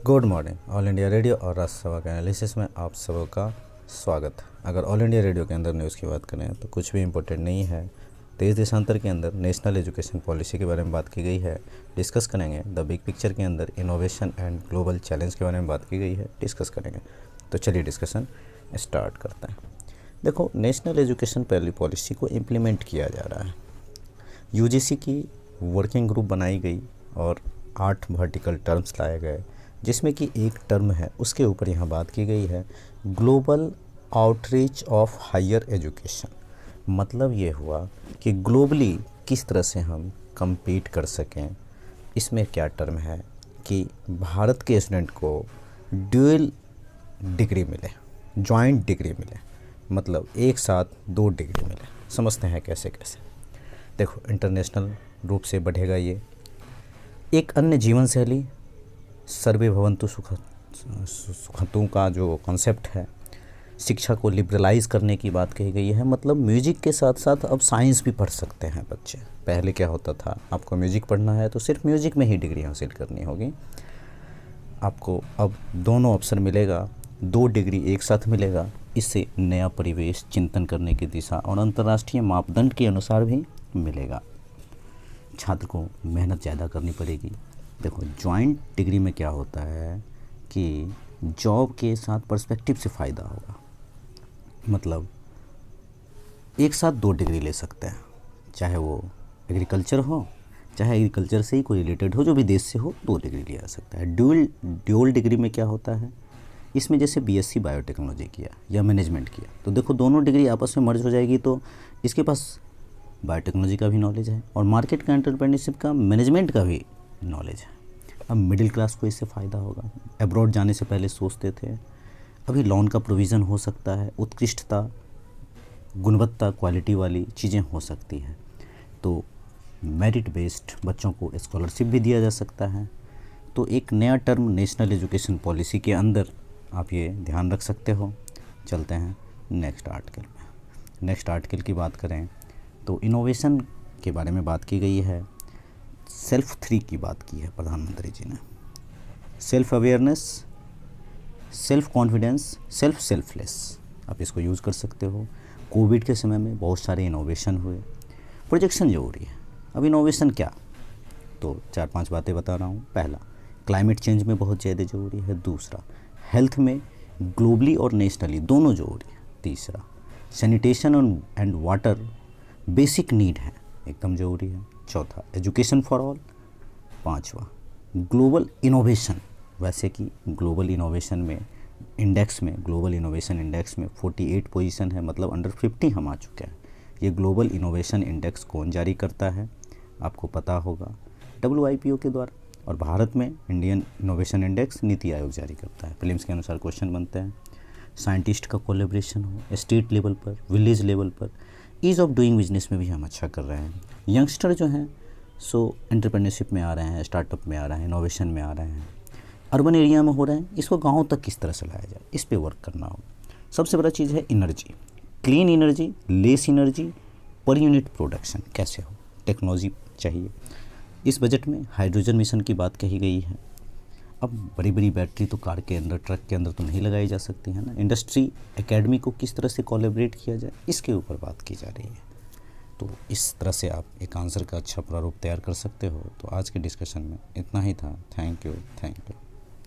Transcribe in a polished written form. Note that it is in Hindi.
Good morning. All India radio और राष्ट्रसभा के एनालिसिस में आप सबका स्वागत। अगर ऑल इंडिया रेडियो के अंदर न्यूज़ की बात करें तो कुछ भी इम्पोर्टेंट नहीं है। देश देशांतर के अंदर नेशनल एजुकेशन पॉलिसी के बारे में बात की गई है, डिस्कस करेंगे। द बिग पिक्चर के अंदर इनोवेशन एंड ग्लोबल चैलेंज के बारे में बात की गई है, डिस्कस करेंगे। तो चलिए डिस्कशन स्टार्ट करते हैं। देखो, नेशनल एजुकेशन पॉलिसी को इम्प्लीमेंट किया जा रहा है। यूजीसी की वर्किंग ग्रुप बनाई गई और 8 वर्टिकल टर्म्स लाए गए, जिसमें कि एक टर्म है उसके ऊपर यहाँ बात की गई है, global outreach of higher education. मतलब ये हुआ कि ग्लोबली किस तरह से हम compete कर सकें। इसमें क्या टर्म है कि भारत के स्टूडेंट को ड्यूअल डिग्री मिले, जॉइंट डिग्री मिले, मतलब एक साथ 2 डिग्री मिले। समझते हैं कैसे कैसे। देखो, इंटरनेशनल रूप से बढ़ेगा ये। एक अन्य जीवन शैली, सर्वे भवन्तु सुखन्तु का जो कॉन्सेप्ट है, शिक्षा को लिबरलाइज करने की बात कही गई है। मतलब म्यूजिक के साथ साथ अब साइंस भी पढ़ सकते हैं बच्चे। पहले क्या होता था, आपको म्यूजिक पढ़ना है तो सिर्फ म्यूजिक में ही डिग्री हासिल करनी होगी। आपको अब दोनों ऑप्शन मिलेगा, 2 डिग्री एक साथ मिलेगा। इससे नया परिवेश, चिंतन करने की दिशा और अंतर्राष्ट्रीय मापदंड के अनुसार भी मिलेगा। छात्र को मेहनत ज़्यादा करनी पड़ेगी। देखो, जॉइंट डिग्री में क्या होता है कि जॉब के साथ पर्सपेक्टिव से फ़ायदा होगा। मतलब एक साथ 2 डिग्री ले सकते हैं, चाहे वो एग्रीकल्चर हो, चाहे एग्रीकल्चर से ही कोई रिलेटेड हो, जो भी देश से हो, 2 डिग्री लिया जा सकता है। ड्यूल डिग्री में क्या होता है, इसमें जैसे बीएससी बायोटेक्नोलॉजी किया या मैनेजमेंट किया, तो देखो दोनों डिग्री आपस में मर्ज हो जाएगी। तो इसके पास बायोटेक्नोलॉजी का भी नॉलेज है और मार्केट का, एंटरप्रेन्योरशिप का, मैनेजमेंट का भी नॉलेज है। अब मिडिल क्लास को इससे फ़ायदा होगा। अब्रॉड जाने से पहले सोचते थे, अभी लोन का प्रोविज़न हो सकता है, उत्कृष्टता, गुणवत्ता, क्वालिटी वाली चीज़ें हो सकती हैं। तो मेरिट बेस्ड बच्चों को स्कॉलरशिप भी दिया जा सकता है। तो एक नया टर्म नेशनल एजुकेशन पॉलिसी के अंदर आप ये ध्यान रख सकते हो। चलते हैं नेक्स्ट आर्टिकल में। नेक्स्ट आर्टिकल की बात करें तो इनोवेशन के बारे में बात की गई है। सेल्फ 3 की बात की है प्रधानमंत्री जी ने। Self awareness, self confidence, selfless. आप इसको यूज़ कर सकते हो। कोविड के समय में बहुत सारे इनोवेशन हुए। प्रोजेक्शन ज़रूरी है। अब इनोवेशन क्या, तो 4-5 बातें बता रहा हूँ। पहला, क्लाइमेट चेंज में बहुत ज़्यादा ज़रूरी है। दूसरा, हेल्थ में ग्लोबली और नेशनली दोनों ज़रूरी है। तीसरा, sanitation and water basic need है, एकदम ज़रूरी है। चौथा, एजुकेशन फॉर ऑल। 5वां, ग्लोबल इनोवेशन। वैसे कि ग्लोबल इनोवेशन में इंडेक्स में, ग्लोबल इनोवेशन इंडेक्स में 48 पोजीशन है, मतलब अंडर 50 हम आ चुके हैं। ये ग्लोबल इनोवेशन इंडेक्स कौन जारी करता है, आपको पता होगा, WIPO के द्वारा। और भारत में Indian innovation index NITI Aayog जारी करता है। प्रीलिम्स के अनुसार क्वेश्चन बनते हैं। साइंटिस्ट का कोलेब्रेशन हो, स्टेट लेवल पर, विलेज लेवल पर। ईज़ ऑफ डूइंग बिजनेस में भी हम अच्छा कर रहे हैं। यंगस्टर जो हैं सो एंटरप्रेन्योरशिप में आ रहे हैं, स्टार्टअप में आ रहे हैं, इनोवेशन में आ रहे हैं। अर्बन एरिया में हो रहे हैं, इसको गाँव तक किस तरह से लाया जाए, इस पे वर्क करना होगा। सबसे बड़ा चीज़ है energy, clean energy, less energy per unit production कैसे हो, टेक्नोलॉजी चाहिए। इस बजट में हाइड्रोजन मिशन की बात कही गई है। अब बड़ी बड़ी बैटरी तो कार के अंदर, ट्रक के अंदर तो नहीं लगाई जा सकती है ना। इंडस्ट्री एकेडमी को किस तरह से कोलैबोरेट किया जाए, इसके ऊपर बात की जा रही है। तो इस तरह से आप एक आंसर का अच्छा प्रारूप तैयार कर सकते हो। तो आज के डिस्कशन में इतना ही था। Thank you.